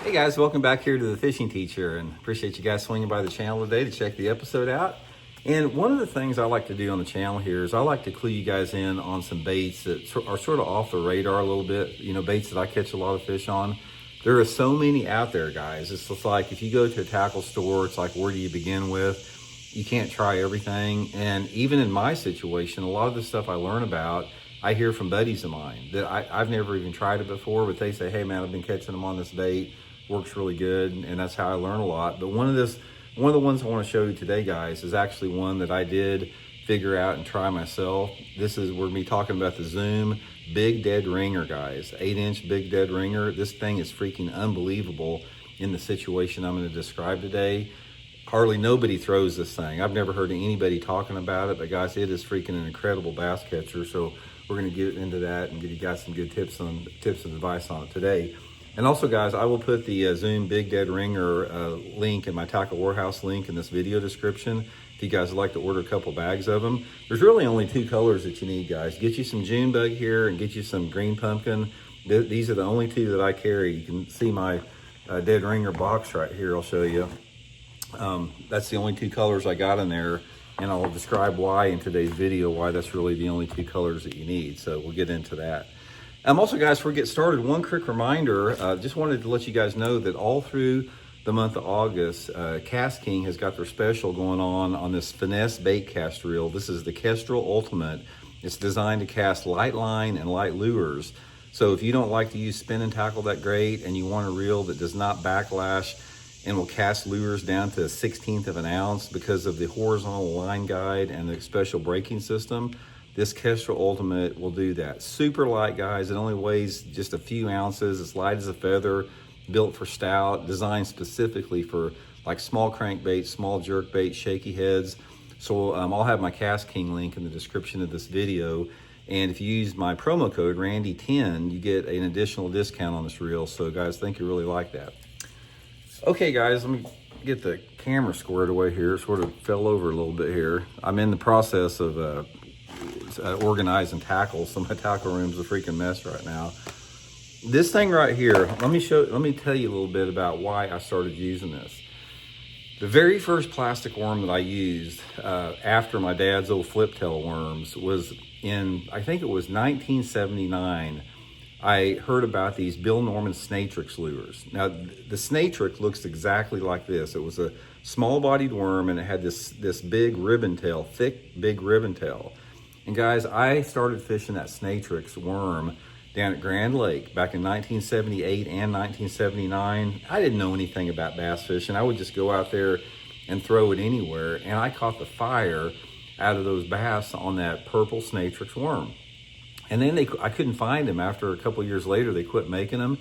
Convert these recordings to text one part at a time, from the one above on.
Hey guys, welcome back here to the Fishing Teacher, and appreciate you guys swinging by the channel today to check the episode out. And one of the things I like to do on the channel here is I like to clue you guys in on some baits that are sort of off the radar a little bit, you know, baits that I catch a lot of fish on. There are so many out there, guys. It's just like if you go to a tackle store, it's like, where do you begin with? You can't try everything. And even in my situation, a lot of the stuff I learn about, I hear from buddies of mine that I've never even tried it before, but they say, hey man, I've been catching them on this bait, works really good, and that's how I learn a lot. But one of the ones I want to show you today, guys, is actually one that I did figure out and try myself. We're going to be talking about the Zoom Big Dead Ringer, guys. 8-inch Big Dead Ringer. This thing is freaking unbelievable in the situation I'm going to describe today. Hardly nobody throws this thing. I've never heard of anybody talking about it, but guys, it is freaking an incredible bass catcher. So we're going to get into that and give you guys some good tips and advice on it today. And also, guys, I will put the Zoom Big Dead Ringer link in my Tackle Warehouse link in this video description if you guys would like to order a couple bags of them. There's really only 2 colors that you need, guys. Get you some June bug here and get you some green pumpkin. These are the only 2 that I carry. You can see my Dead Ringer box right here. I'll show you. That's the only 2 colors I got in there, and I'll describe why in today's video, why that's really the only 2 colors that you need. So we'll get into that. Also, guys, before we get started, one quick reminder, just wanted to let you guys know that all through the month of August, Cast King has got their special going on this Finesse bait cast reel. This is the Kestrel Ultimate. It's designed to cast light line and light lures. So if you don't like to use spin and tackle that great and you want a reel that does not backlash and will cast lures down to 1/16 of an ounce because of the horizontal line guide and the special braking system, this Kestrel Ultimate will do that. Super light, guys. It only weighs just a few ounces. It's light as a feather, built for stout, designed specifically for like small crankbaits, small jerkbait, shaky heads. So I'll have my Cast King link in the description of this video. And if you use my promo code Randy10, you get an additional discount on this reel. So guys, I think you really like that. Okay guys, let me get the camera squared away here. It sort of fell over a little bit here. I'm in the process of organizing tackles, so my tackle room's a freaking mess right now. This thing right here, let me tell you a little bit about why I started using this. The very first plastic worm that I used after my dad's old flip tail worms was in, I think it was 1979. I heard about these Bill Norman Snatrix lures. Now, the Snatrix looks exactly like this. It was a small-bodied worm, and it had this big ribbon tail, thick, big ribbon tail. And guys, I started fishing that Snatrix worm down at Grand Lake back in 1978 and 1979. I didn't know anything about bass fishing. I would just go out there and throw it anywhere, and I caught the fire out of those bass on that purple Snatrix worm. And then I couldn't find them. After a couple years later, they quit making them.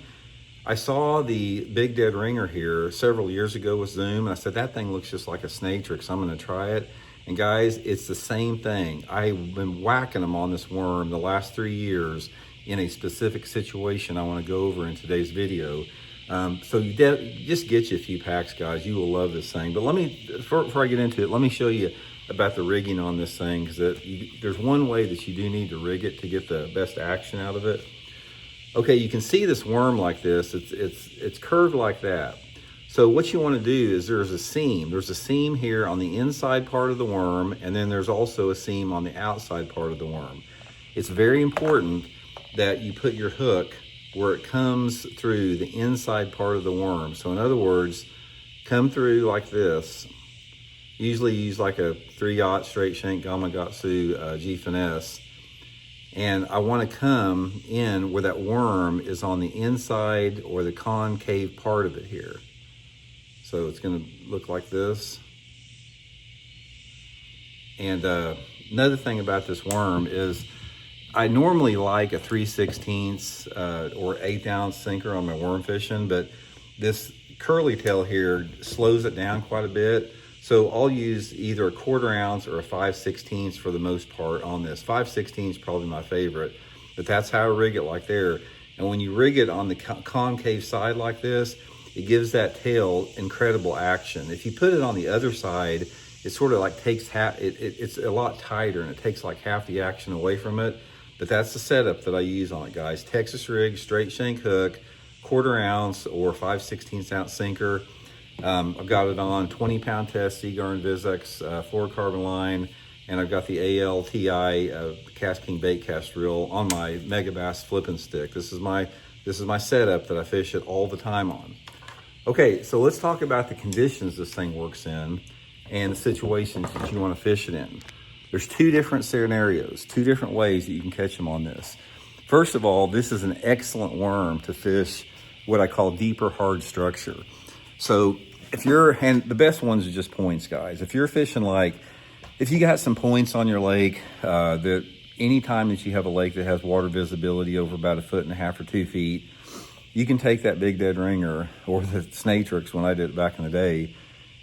I saw the Big Dead Ringer here several years ago with Zoom, and I said, that thing looks just like a Snatrix. I'm going to try it. And guys, it's the same thing. I've been whacking them on this worm the last 3 years in a specific situation I want to go over in today's video. So just get you a few packs, guys. You will love this thing. But before I get into it, let me show you about the rigging on this thing, because there's one way that you do need to rig it to get the best action out of it. Okay, you can see this worm like this. It's curved like that. So what you want to do is there's a seam. There's a seam here on the inside part of the worm, and then there's also a seam on the outside part of the worm. It's very important that you put your hook where it comes through the inside part of the worm. So in other words, come through like this. Usually use like a 3/0 straight shank Gamakatsu G Finesse. And I want to come in where that worm is on the inside or the concave part of it here. So it's going to look like this. And another thing about this worm is I normally like a 3/16 or 1/8 ounce sinker on my worm fishing, but this curly tail here slows it down quite a bit. So I'll use either a 1/4 ounce or a 5/16 for the most part on this. 5/16 is probably my favorite, but that's how I rig it like there. And when you rig it on the concave side like this, it gives that tail incredible action. If you put it on the other side, it sort of like takes it's a lot tighter and it takes like half the action away from it. But that's the setup that I use on it, guys. Texas rig, straight shank hook, 1/4 ounce or 5/16 ounce sinker. I've got it on 20-pound test Seaguar and Vizex fluorocarbon line, and I've got the ALTI Cast King bait cast reel on my Megabass flipping stick. This is my setup that I fish it all the time on. Okay, so let's talk about the conditions this thing works in and the situations that you want to fish it in. There's 2 different scenarios, 2 different ways that you can catch them on this. First of all, this is an excellent worm to fish what I call deeper hard structure. So and the best ones are just points, guys. If you're fishing if you got some points on your lake, that anytime that you have a lake that has water visibility over about 1.5 feet or 2 feet, you can take that big dead ringer or the Snatrix when I did it back in the day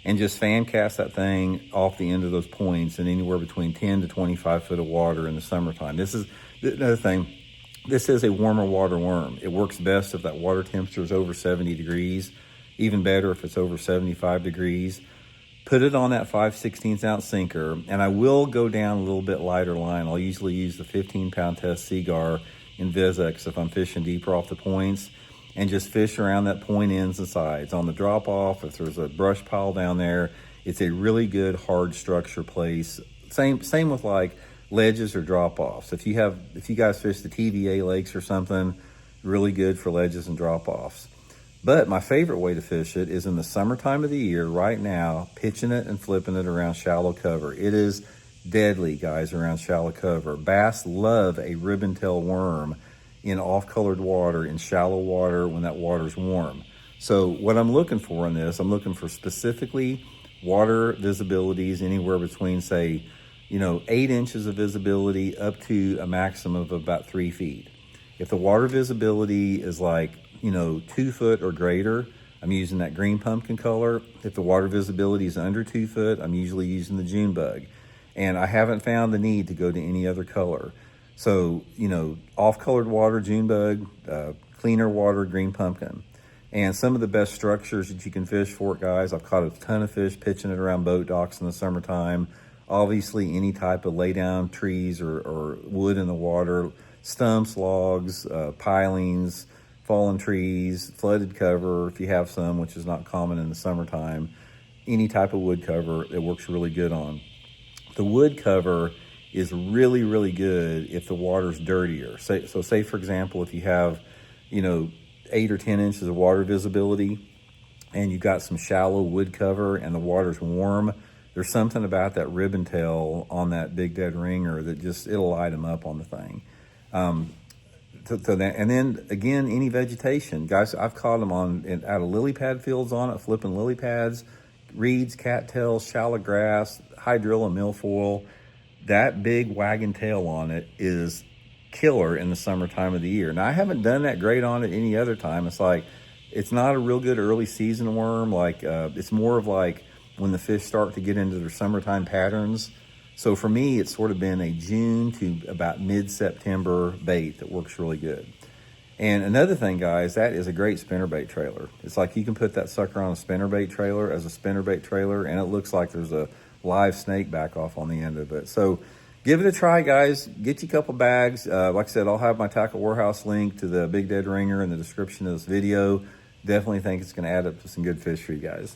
and just fan cast that thing off the end of those points in anywhere between 10 to 25 foot of water in the summertime. This is another thing. This is a warmer water worm. It works best if that water temperature is over 70 degrees, even better if it's over 75 degrees. Put it on that 5/16 ounce sinker, and I will go down a little bit lighter line. I'll usually use the 15-pound test Seaguar in Vizex if I'm fishing deeper off the points, and just fish around that point ends and sides. On the drop off, if there's a brush pile down there, it's a really good hard structure place. Same with ledges or drop offs. If you guys fish the TVA lakes or something, really good for ledges and drop offs. But my favorite way to fish it is in the summertime of the year, right now, pitching it and flipping it around shallow cover. It is deadly, guys, around shallow cover. Bass love a ribbon-tail worm in off-colored water, in shallow water when that water's warm. So what I'm looking for in this, I'm looking for specifically water visibilities anywhere between, say, 8 inches of visibility up to a maximum of about 3 feet. If the water visibility is 2 foot or greater, I'm using that green pumpkin color. If the water visibility is under 2 foot, I'm usually using the June bug. And I haven't found the need to go to any other color. So, off-colored water, June bug, cleaner water, green pumpkin. And some of the best structures that you can fish for it, guys, I've caught a ton of fish pitching it around boat docks in the summertime. Obviously, any type of lay-down trees or wood in the water, stumps, logs, pilings, fallen trees, flooded cover, if you have some, which is not common in the summertime. Any type of wood cover, it works really good on. The wood cover is really, really good if the water's dirtier. So say, for example, if you have, 8 or 10 inches of water visibility and you've got some shallow wood cover and the water's warm, there's something about that ribbon tail on that big dead ringer that it'll light them up on the thing. And then, again, any vegetation. Guys, I've caught them out of lily pad fields on it, flipping lily pads, reeds, cattails, shallow grass, hydrilla, milfoil. That big wagon tail on it is killer in the summertime of the year. Now, I haven't done that great on it any other time. It's not a real good early season worm. It's more of when the fish start to get into their summertime patterns. So for me, it's sort of been a June to about mid-September bait that works really good. And another thing, guys, that is a great spinnerbait trailer. It's you can put that sucker on a spinnerbait trailer as a spinnerbait trailer, and it looks like there's a live snake back off on the end of it. So give it a try, guys. Get you a couple bags. Like I said, I'll have my Tackle Warehouse link to the Big Dead Ringer in the description of this video. Definitely think it's going to add up to some good fish for you guys.